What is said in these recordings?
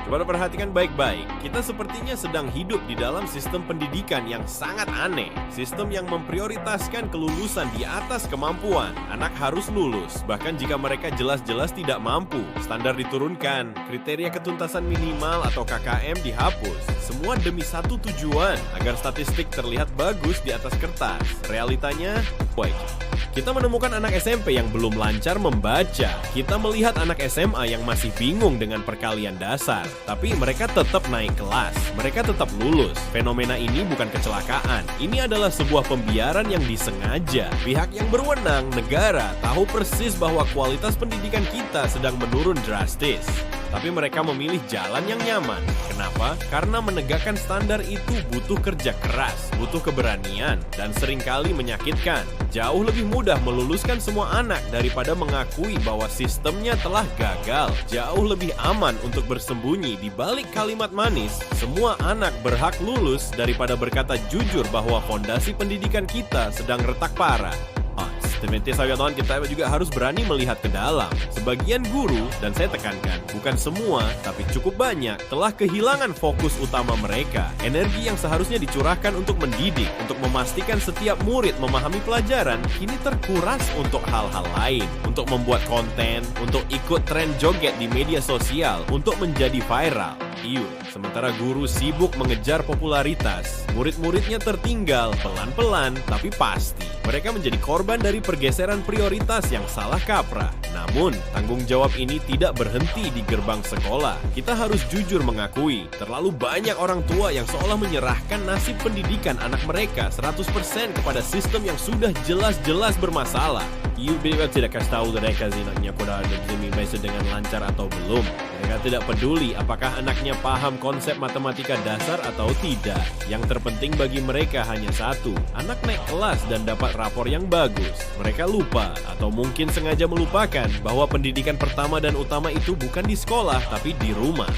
Coba perhatikan baik-baik. Kita sepertinya sedang hidup di dalam sistem pendidikan yang sangat aneh. Sistem yang memprioritaskan kelulusan di atas kemampuan. Anak harus lulus, bahkan jika mereka jelas-jelas tidak mampu. Standar diturunkan, kriteria ketuntasan minimal atau KKM dihapus. Semua demi satu tujuan, agar statistik terlihat bagus di atas kertas. Realitanya, baik. Kita menemukan anak SMP yang belum lancar membaca. Kita melihat anak SMA yang masih bingung dengan perkalian dasar. Tapi mereka tetap naik kelas. Mereka tetap lulus. Fenomena ini bukan kecelakaan. Ini adalah sebuah pembiaran yang disengaja. Pihak yang berwenang, negara, tahu persis bahwa kualitas pendidikan kita sedang menurun drastis. Tapi mereka memilih jalan yang nyaman. Kenapa? Karena menegakkan standar itu butuh kerja keras, butuh keberanian, dan seringkali menyakitkan. Jauh lebih mudah meluluskan semua anak daripada mengakui bahwa sistemnya telah gagal. Jauh lebih aman untuk bersembunyi di balik kalimat manis, semua anak berhak lulus, daripada berkata jujur bahwa fondasi pendidikan kita sedang retak parah. Seperti saya katakan, kita juga harus berani melihat ke dalam. Sebagian guru, dan saya tekankan, bukan semua, tapi cukup banyak, telah kehilangan fokus utama mereka. Energi yang seharusnya dicurahkan untuk mendidik, untuk memastikan setiap murid memahami pelajaran, kini terkuras untuk hal-hal lain. Untuk membuat konten, untuk ikut tren joget di media sosial, untuk menjadi viral. Sementara guru sibuk mengejar popularitas, murid-muridnya tertinggal pelan-pelan tapi pasti. Mereka menjadi korban dari pergeseran prioritas yang salah kaprah. Namun, tanggung jawab ini tidak berhenti di gerbang sekolah. Kita harus jujur mengakui, terlalu banyak orang tua yang seolah menyerahkan nasib pendidikan anak mereka 100% kepada sistem yang sudah jelas-jelas bermasalah. Mereka tidak kasih tahu mereka anaknya sudah dengan lancar atau belum. Mereka tidak peduli apakah anaknya paham konsep matematika dasar atau tidak. Yang terpenting bagi mereka hanya satu, anak naik kelas dan dapat rapor yang bagus. Mereka lupa atau mungkin sengaja melupakan bahwa pendidikan pertama dan utama itu bukan di sekolah tapi di rumah.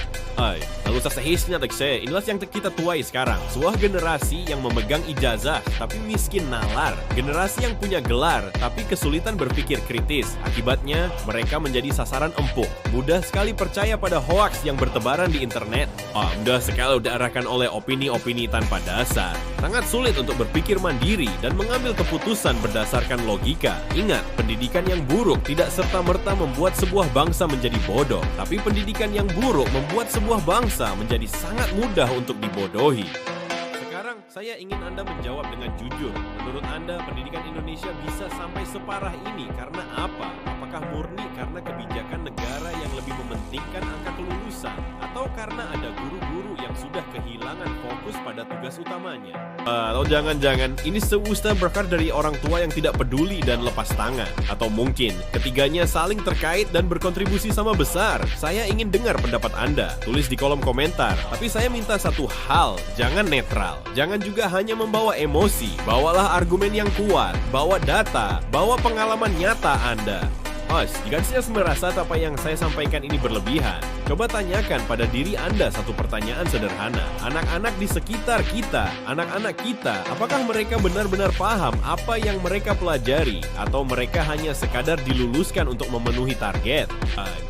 Lalu sehisnya saya, inilah yang kita tuai sekarang. Sebuah generasi yang memegang ijazah tapi miskin nalar. Generasi yang punya gelar tapi kesulitan berpikir kritis. Akibatnya, mereka menjadi sasaran empuk. Mudah sekali percaya pada hoaks yang bertebaran di internet. Mudah sekali diarahkan oleh opini-opini tanpa dasar. Sangat sulit untuk berpikir mandiri dan mengambil keputusan berdasarkan logika. Ingat, pendidikan yang buruk tidak serta-merta membuat sebuah bangsa menjadi bodoh. Tapi pendidikan yang buruk membuat sebuah bangsa menjadi sangat mudah untuk dibodohi. Sekarang, saya ingin Anda menjawab dengan jujur. Menurut Anda, pendidikan Indonesia bisa sampai separah ini karena apa? Apakah murni karena kebijakan negara yang lebih mementingkan angka kelulusan? Atau karena ada guru-guru yang sudah kehilangan fokus pada tugas utamanya? Atau jangan-jangan ini seusta berkar dari orang tua yang tidak peduli dan lepas tangan? Atau mungkin ketiganya saling terkait dan berkontribusi sama besar? Saya ingin dengar pendapat Anda. Tulis di kolom komentar. Tapi saya minta satu hal, jangan netral. Jangan juga hanya membawa emosi. Bawalah argumen yang kuat, bawa data, bawa pengalaman nyata Anda. Jika Anda merasa apa yang saya sampaikan ini berlebihan, coba tanyakan pada diri Anda satu pertanyaan sederhana. Anak-anak di sekitar kita, anak-anak kita, apakah mereka benar-benar paham apa yang mereka pelajari? Atau mereka hanya sekadar diluluskan untuk memenuhi target?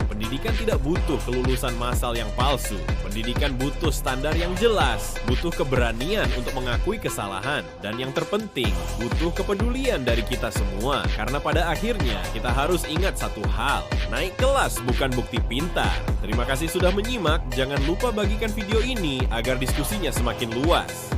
Pendidikan tidak butuh kelulusan massal yang palsu. Pendidikan butuh standar yang jelas, butuh keberanian untuk mengakui kesalahan, dan yang terpenting, butuh kepedulian dari kita semua. Karena pada akhirnya, kita harus ingat satu hal, naik kelas bukan bukti pintar. Terima kasih sudah menyimak, jangan lupa bagikan video ini agar diskusinya semakin luas.